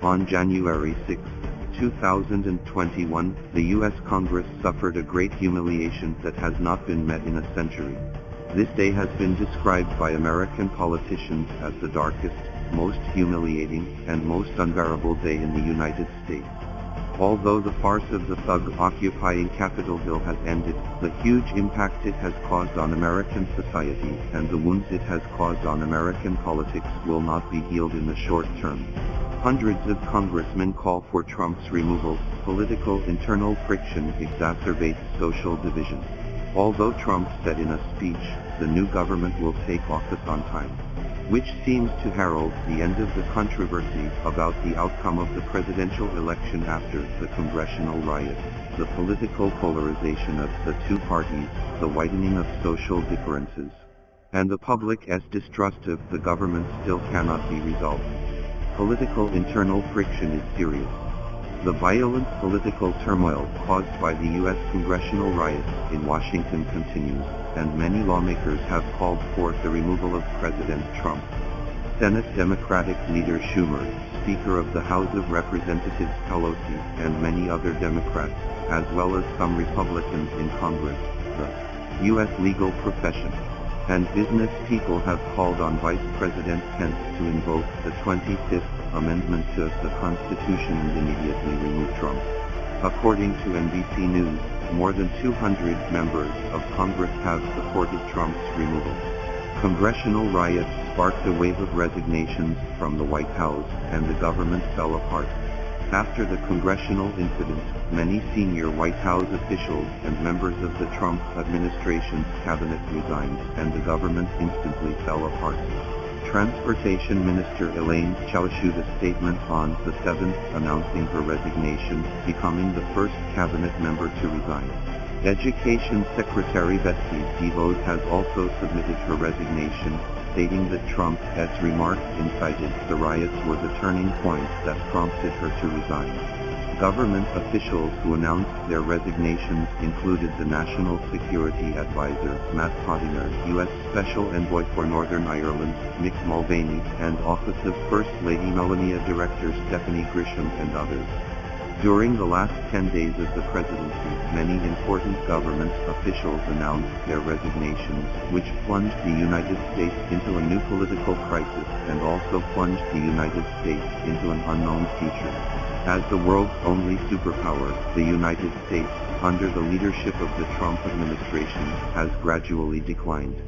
On January 6, 2021, the U.S. Congress suffered a great humiliation that has not been met in a century. This day has been described by American politicians as the darkest, most humiliating, and most unbearable day in the United States. Although the farce of the thug occupying Capitol Hill has ended, the huge impact it has caused on American society and the wounds it has caused on American politics will not be healed in the short term. Hundreds of congressmen call for Trump's removal. Political internal friction exacerbates social division. Although Trump said in a speech, the new government will take office on time, which seems to herald the end of the controversy about the outcome of the presidential election after the congressional riot, the political polarization of the two parties, the widening of social differences, and the public's distrust of the government still cannot be resolved. Political internal friction is serious. The violent political turmoil caused by the U.S. congressional riots in Washington continues, and many lawmakers have called for the removal of President Trump. Senate Democratic leader Schumer, Speaker of the House of Representatives Pelosi, and many other Democrats, as well as some Republicans in Congress, the U.S. legal profession, and business people have called on Vice President Pence to invoke the 25th Amendment to the Constitution and immediately remove Trump. According to NBC News, more than 200 members of Congress have supported Trump's removal. Congressional riots sparked a wave of resignations from the White House, and the government fell apart. After the congressional incident, many senior White House officials and members of the Trump administration's cabinet resigned, and the government instantly fell apart. Transportation Minister Elaine Chao issued a statement on the 7th announcing her resignation, becoming the first cabinet member to resign. Education Secretary Betsy DeVos has also submitted her resignation, stating that Trump's remarks incited the riots were the turning point that prompted her to resign. Government officials who announced their resignations included the National Security Advisor, Matt Pottinger, U.S. Special Envoy for Northern Ireland, Mick Mulvaney, and Office of First Lady Melania Director Stephanie Grisham and others. During the last 10 days of the presidency, many important government officials announced their resignations, which plunged the United States into a new political crisis and also plunged the United States into an unknown future. As the world's only superpower, the United States, under the leadership of the Trump administration, has gradually declined.